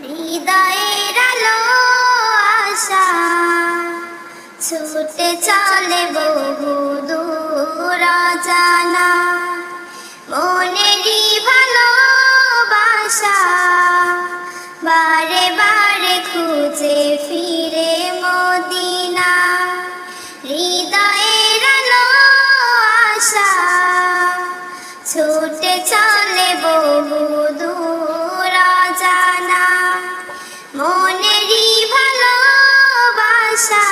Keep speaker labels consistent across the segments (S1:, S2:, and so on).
S1: হৃদয়ের আলো আশা ছুটে চলে বহু দূর অজানা, মনেরই ভালোবাসা বারে বারে খুঁজে ফিরে মদিনা। হৃদয়ের আলো আশা ছুটে চলে বহু দূর অজানা, মনেরই ভালোবাসা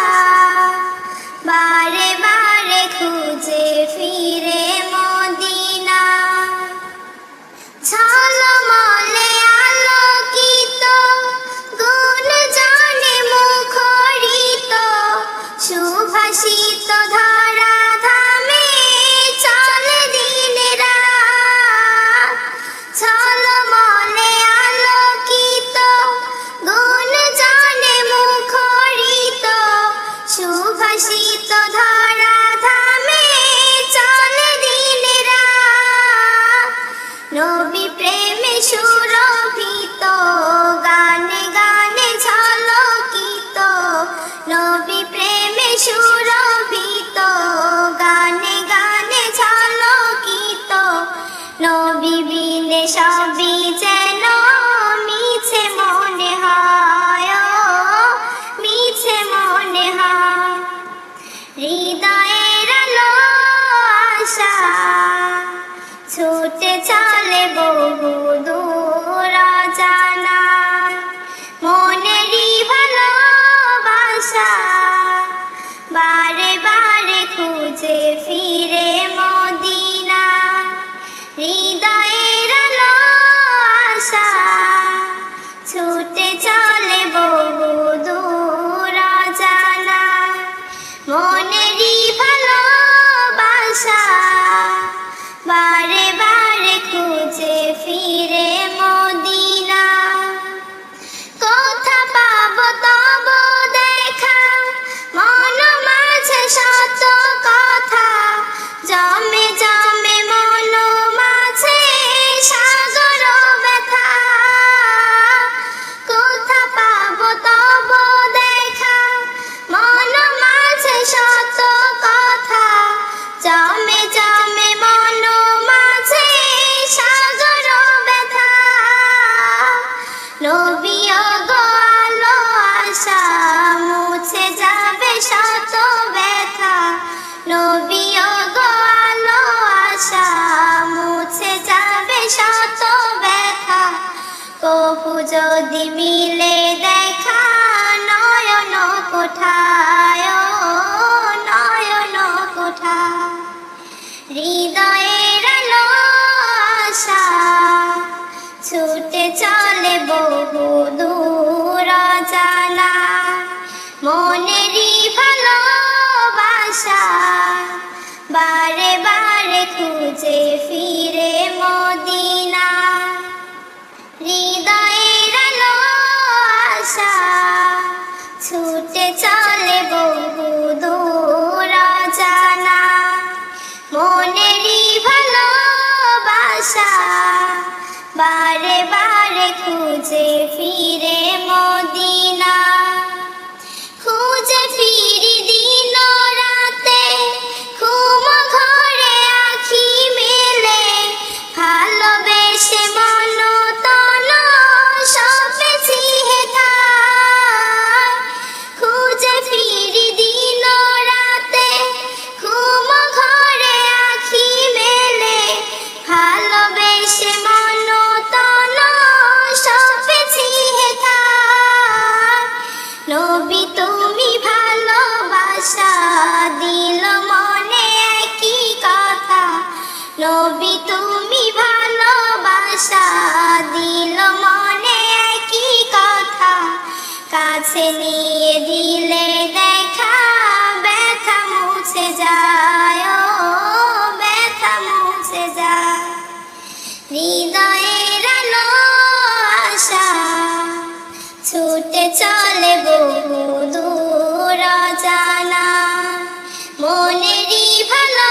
S1: বারে বারে খুঁজে ফিরে মদিনা। ঝলমলে আলোকিত গুণ জানে মুখরিত, সুভাষিত ধারা ধামে চলে দিন রাত। ঝলমলে আলোকিত গুণ জানে মুখরিত, সুভাষিত ধারা ধামে চলে দিন রাত। নবী প্রেমে সুরভিত গানে গানে ঝলকিত, নবী প্রেমে সুরভিত গানে গানে ঝলকিত। নবী বিনে সবই যেন মিছে মনে হয়, মিছে মনে হয়। হৃদয়ের আলো আশা ছুটে চলে বহু দূর অজানা, মনেরই ভালোবাসা বারে বারে খুঁজে ফিরে মদিনা। হৃদয়ের আলো আশা ছুটে চলে বহু দূর অজানা, মনেরই ভালোবাসা বারে বারে খুঁজে ফিরে মদিনা। কোথা পাবো তব দেখা, মন মাঝে শত কথা, জমে জমে মন মাঝে সাগর ব্যথা। কোথা পাবো তব দেখা, মন মাঝে শত কথা, জমে জমে মন মাঝে সাগর ব্যথা। নবী গো আলো আশা মুছে যাবে শত ব্যথা, নবী গো আলো আশা মুছে যাবে শত ব্যথা। কবু যদি মিলে দেখা নয়ন কোঠায়, নয়ন কোঠায়। হৃদয়ের আলো আশা ছুটে চলে বহু দূর অজানা, মনেরই ভালোবাসা বারে বারে খুঁজে ফিরে মদিনা। হৃদয়ের আলো আশা ছুটে চলে বহু দূর অজানা, মনেরই ভালোবাসা বারে বারে খুঁজে ফিরে মদিনা। খুঁজে ফিরি দিন রাতে ঘুম ঘরে আখি মেলে, ভালোবেসে মন তন সপেছি হেথায়। খুঁজে ফিরি দিন রাতে ঘুম ঘরে আখি মেলে, ভালোবেসে মন তন সপেছি হেথায়। নবী তুমি ভালোবাসা দিল মনে একই কথা, নবী তুমি ভালোবাসা দিল মনে একই কথা। কাছে নিয়ে দিলে দেখা ব্যথা মুছে যায়, ব্যথা মুছে যায়। হৃদয়ের আলো আশা ছুটে চলে বহু দূর অজানা, মনেরই ভালো